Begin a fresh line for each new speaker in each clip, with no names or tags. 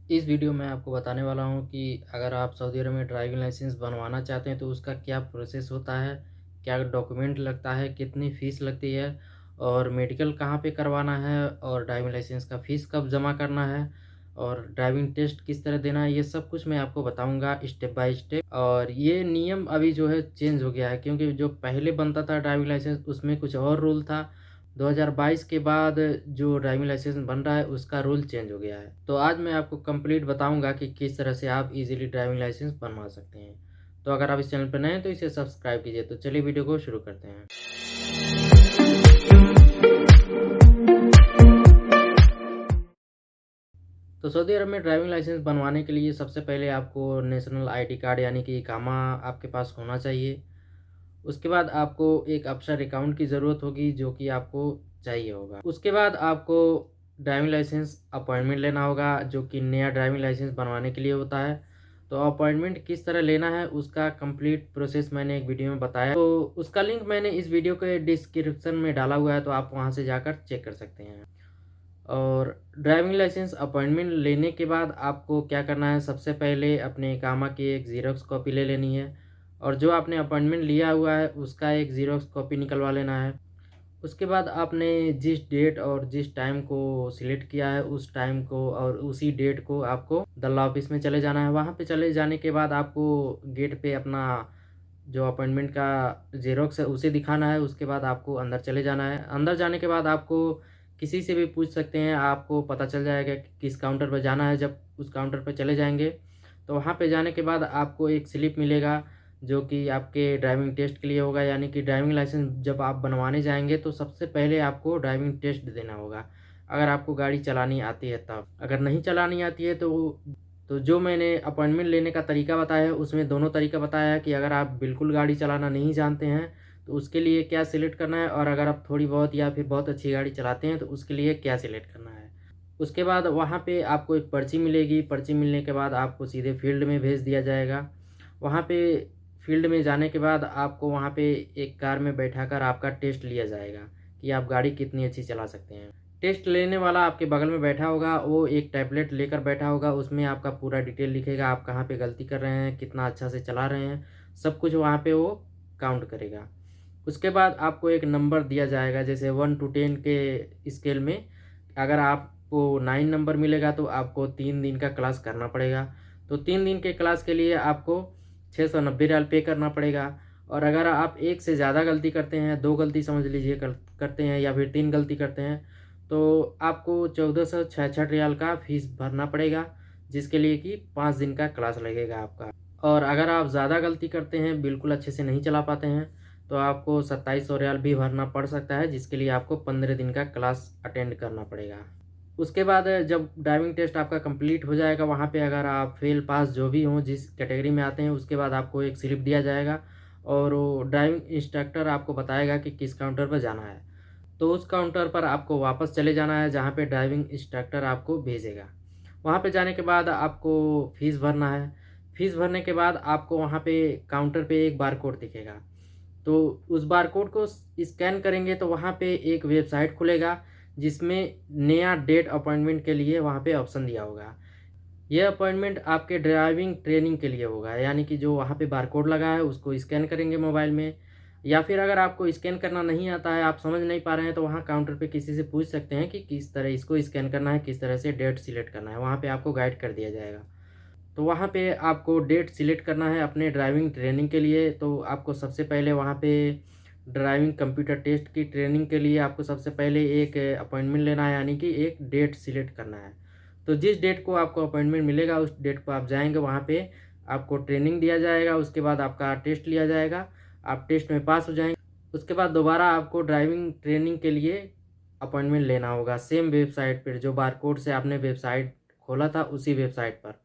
इस वीडियो में आपको बताने वाला हूँ कि अगर आप सऊदी अरब में ड्राइविंग लाइसेंस बनवाना चाहते हैं तो उसका क्या प्रोसेस होता है, क्या डॉक्यूमेंट लगता है, कितनी फ़ीस लगती है और मेडिकल कहाँ पे करवाना है और ड्राइविंग लाइसेंस का फ़ीस कब जमा करना है और ड्राइविंग टेस्ट किस तरह देना है, ये सब कुछ मैं आपको बताऊँगा स्टेप बाय स्टेप। और ये नियम अभी जो है चेंज हो गया है, क्योंकि जो पहले बनता था ड्राइविंग लाइसेंस उसमें कुछ और रूल था। 2022 के बाद जो ड्राइविंग लाइसेंस बन रहा है उसका रूल चेंज हो गया है। तो आज मैं आपको कंप्लीट बताऊंगा कि किस तरह से आप इजीली ड्राइविंग लाइसेंस बनवा सकते हैं। तो अगर आप इस चैनल पर नए हैं तो इसे सब्सक्राइब कीजिए। तो चलिए वीडियो को शुरू करते हैं। तो सऊदी अरब में ड्राइविंग लाइसेंस बनवाने के लिए सबसे पहले आपको नेशनल आईडी कार्ड यानी कि इकामा आपके पास होना चाहिए। उसके बाद आपको एक अफसर अकाउंट की ज़रूरत होगी जो कि आपको चाहिए होगा। उसके बाद आपको ड्राइविंग लाइसेंस अपॉइंटमेंट लेना होगा जो कि नया ड्राइविंग लाइसेंस बनवाने के लिए होता है। तो अपॉइंटमेंट किस तरह लेना है उसका कंप्लीट प्रोसेस मैंने एक वीडियो में बताया, तो उसका लिंक मैंने इस वीडियो के डिस्क्रिप्शन में डाला हुआ है, तो आप वहां से जाकर चेक कर सकते हैं। और ड्राइविंग लाइसेंस अपॉइंटमेंट लेने के बाद आपको क्या करना है, सबसे पहले अपने इकामा की एक ज़ेरॉक्स कॉपी ले लेनी है और जो आपने अपॉइंटमेंट लिया हुआ है उसका एक ज़ेरॉक्स कॉपी निकलवा लेना है। उसके बाद आपने जिस डेट और जिस टाइम को सिलेक्ट किया है उस टाइम को और उसी डेट को आपको दल्ला ऑफिस में चले जाना है। वहाँ पे चले जाने के बाद आपको गेट पे अपना जो अपॉइंटमेंट का ज़ेरॉक्स है उसे दिखाना है। उसके बाद आपको अंदर चले जाना है। अंदर जाने के बाद आपको किसी से भी पूछ सकते हैं, आपको पता चल जाएगा कि किस काउंटर पर जाना है। जब उस काउंटर पर चले जाएंगे तो वहाँ पे जाने के बाद आपको एक स्लिप मिलेगा जो कि आपके ड्राइविंग टेस्ट के लिए होगा। यानी कि ड्राइविंग लाइसेंस जब आप बनवाने जाएंगे तो सबसे पहले आपको ड्राइविंग टेस्ट देना होगा, अगर आपको गाड़ी चलानी आती है तब। अगर नहीं चलानी आती है तो जो मैंने अपॉइंटमेंट लेने का तरीका बताया है उसमें दोनों तरीका बताया है कि अगर आप बिल्कुल गाड़ी चलाना नहीं जानते हैं तो उसके लिए क्या सिलेक्ट करना है, और अगर आप थोड़ी बहुत या फिर बहुत अच्छी गाड़ी चलाते हैं तो उसके लिए क्या सिलेक्ट करना है। उसके बाद वहाँ पे आपको एक पर्ची मिलेगी। पर्ची मिलने के बाद आपको सीधे फील्ड में भेज दिया जाएगा। वहाँ पे फील्ड में जाने के बाद आपको वहाँ पे एक कार में बैठाकर आपका टेस्ट लिया जाएगा कि आप गाड़ी कितनी अच्छी चला सकते हैं। टेस्ट लेने वाला आपके बगल में बैठा होगा, वो एक टैबलेट लेकर बैठा होगा, उसमें आपका पूरा डिटेल लिखेगा, आप कहाँ पे गलती कर रहे हैं, कितना अच्छा से चला रहे हैं, सब कुछ वहाँ पे वो काउंट करेगा। उसके बाद आपको एक नंबर दिया जाएगा, जैसे 1 to 10 के स्केल में अगर आपको 9 नंबर मिलेगा तो आपको 3 दिन का क्लास करना पड़ेगा। तो 3 दिन के क्लास के लिए आपको 690 रियाल पे करना पड़ेगा। और अगर आप एक से ज़्यादा गलती करते हैं, 2 गलती समझ लीजिए करते हैं या फिर 3 गलती करते हैं, तो आपको 1466 रियाल का फ़ीस भरना पड़ेगा, जिसके लिए कि 5 दिन का क्लास लगेगा आपका। और अगर आप ज़्यादा गलती करते हैं, बिल्कुल अच्छे से नहीं चला पाते हैं, तो आपको 2700 रियाल भी भरना पड़ सकता है, जिसके लिए आपको 15 दिन का क्लास अटेंड करना पड़ेगा। उसके बाद जब ड्राइविंग टेस्ट आपका कंप्लीट हो जाएगा, वहाँ पे अगर आप फेल पास जो भी हों, जिस कैटेगरी में आते हैं, उसके बाद आपको एक स्लिप दिया जाएगा और वो ड्राइविंग इंस्ट्रक्टर आपको बताएगा कि किस काउंटर पर जाना है। तो उस काउंटर पर आपको वापस चले जाना है जहाँ पे ड्राइविंग इंस्ट्रक्टर आपको भेजेगा। वहाँ पे जाने के बाद आपको फ़ीस भरना है। फ़ीस भरने के बाद आपको वहाँ पे काउंटर पे एक बारकोड दिखेगा। तो उस बारकोड को स्कैन करेंगे तो वहाँ पे एक वेबसाइट खुलेगा जिसमें नया डेट अपॉइंटमेंट के लिए वहाँ पे ऑप्शन दिया होगा। ये अपॉइंटमेंट आपके ड्राइविंग ट्रेनिंग के लिए होगा, यानी कि जो वहाँ पे बारकोड लगा है उसको स्कैन करेंगे मोबाइल में। या फिर अगर आपको स्कैन करना नहीं आता है, आप समझ नहीं पा रहे हैं, तो वहाँ काउंटर पे किसी से पूछ सकते हैं कि किस तरह इसको स्कैन करना है, किस तरह से डेट सिलेक्ट करना है, वहाँ पे आपको गाइड कर दिया जाएगा। तो वहाँ पे आपको डेट सिलेक्ट करना है अपने ड्राइविंग ट्रेनिंग के लिए। तो आपको सबसे पहले वहाँ पे ड्राइविंग कंप्यूटर टेस्ट की ट्रेनिंग के लिए आपको सबसे पहले एक अपॉइंटमेंट लेना है, यानी कि एक डेट सिलेक्ट करना है। तो जिस डेट को आपको अपॉइंटमेंट मिलेगा उस डेट को आप जाएंगे, वहाँ पे आपको ट्रेनिंग दिया जाएगा। उसके बाद आपका टेस्ट लिया जाएगा, आप टेस्ट में पास हो जाएंगे। उसके बाद दोबारा आपको ड्राइविंग ट्रेनिंग के लिए अपॉइंटमेंट लेना होगा, सेम वेबसाइट पर, जो बारकोड से आपने वेबसाइट खोला था उसी वेबसाइट पर।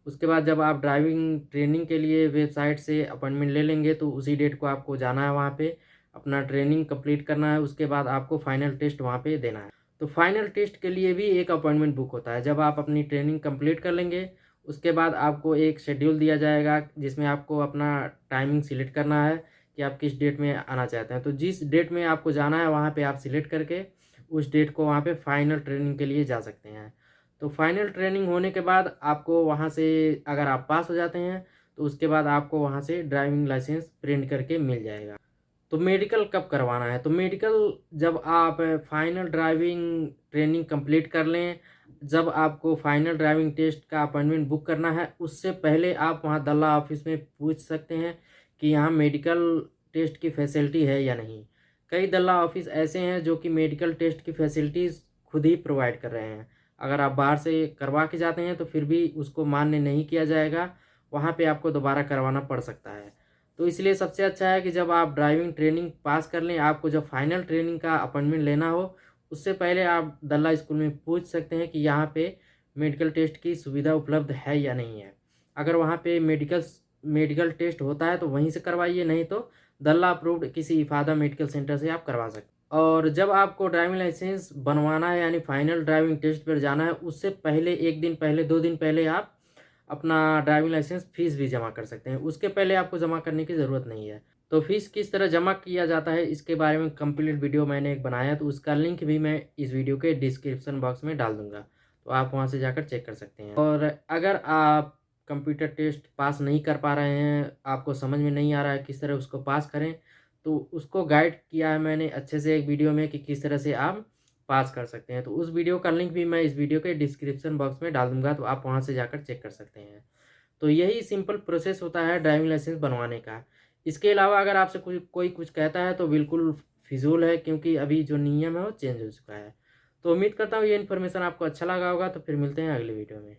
उसके बाद जब आप ड्राइविंग ट्रेनिंग के लिए वेबसाइट से अपॉइंटमेंट ले लेंगे तो उसी डेट को आपको जाना है वहाँ पे, अपना ट्रेनिंग कंप्लीट करना है। उसके बाद आपको फाइनल टेस्ट वहाँ पे देना है। तो फाइनल टेस्ट के लिए भी एक अपॉइंटमेंट बुक होता है। जब आप अपनी ट्रेनिंग कंप्लीट कर लेंगे उसके बाद आपको एक शेड्यूल दिया जाएगा जिसमें आपको अपना टाइमिंग सिलेक्ट करना है कि आप किस डेट में आना चाहते हैं। तो जिस डेट में आपको जाना है वहाँ पे आप सिलेक्ट करके उस डेट को वहाँ पे फाइनल ट्रेनिंग के लिए जा सकते हैं। तो फाइनल ट्रेनिंग होने के बाद आपको वहाँ से अगर आप पास हो जाते हैं तो उसके बाद आपको वहाँ से ड्राइविंग लाइसेंस प्रिंट करके मिल जाएगा। तो मेडिकल कब करवाना है? तो मेडिकल जब आप फाइनल ड्राइविंग ट्रेनिंग कंप्लीट कर लें, जब आपको फाइनल ड्राइविंग टेस्ट का अपॉइंटमेंट बुक करना है, उससे पहले आप वहाँ दल्ला ऑफिस में पूछ सकते हैं कि यहाँ मेडिकल टेस्ट की फैसिलिटी है या नहीं। कई दल्ला ऑफिस ऐसे हैं जो कि मेडिकल टेस्ट की फैसिलिटीज़ खुद ही प्रोवाइड कर रहे हैं। अगर आप बाहर से करवा के जाते हैं तो फिर भी उसको मान्य नहीं किया जाएगा, वहाँ पे आपको दोबारा करवाना पड़ सकता है। तो इसलिए सबसे अच्छा है कि जब आप ड्राइविंग ट्रेनिंग पास कर लें, आपको जब फाइनल ट्रेनिंग का अपॉइंटमेंट लेना हो, उससे पहले आप दल्ला स्कूल में पूछ सकते हैं कि यहाँ पे मेडिकल टेस्ट की सुविधा उपलब्ध है या नहीं है। अगर वहाँ पे मेडिकल टेस्ट होता है तो वहीं से करवाइए, नहीं तो दल्ला अप्रूव्ड किसी इफ़ादा मेडिकल सेंटर से आप करवा सकते हैं। और जब आपको ड्राइविंग लाइसेंस बनवाना है यानी फाइनल ड्राइविंग टेस्ट पर जाना है, उससे पहले 1 दिन पहले, 2 दिन पहले आप अपना ड्राइविंग लाइसेंस फ़ीस भी जमा कर सकते हैं। उसके पहले आपको जमा करने की ज़रूरत नहीं है। तो फ़ीस किस तरह जमा किया जाता है, इसके बारे में कंप्लीट वीडियो मैंने एक बनाया है, तो उसका लिंक भी मैं इस वीडियो के डिस्क्रिप्शन बॉक्स में डाल दूँगा। तो आप वहाँ से जाकर चेक कर सकते हैं। और अगर आप कंप्यूटर टेस्ट पास नहीं कर पा रहे हैं, आपको समझ में नहीं आ रहा है किस तरह उसको पास करें, तो उसको गाइड किया है मैंने अच्छे से एक वीडियो में कि किस तरह से आप पास कर सकते हैं। तो उस वीडियो का लिंक भी मैं इस वीडियो के डिस्क्रिप्शन बॉक्स में डाल दूँगा, तो आप वहाँ से जाकर चेक कर सकते हैं। तो यही सिंपल प्रोसेस होता है ड्राइविंग लाइसेंस बनवाने का। इसके अलावा अगर आपसे कोई कुछ कहता है तो बिल्कुल फ़िज़ूल है, क्योंकि अभी जो नियम है वो चेंज हो चुका है। तो उम्मीद करता हूँ ये इन्फॉर्मेशन आपको अच्छा लगा होगा, तो फिर मिलते हैं अगली वीडियो में।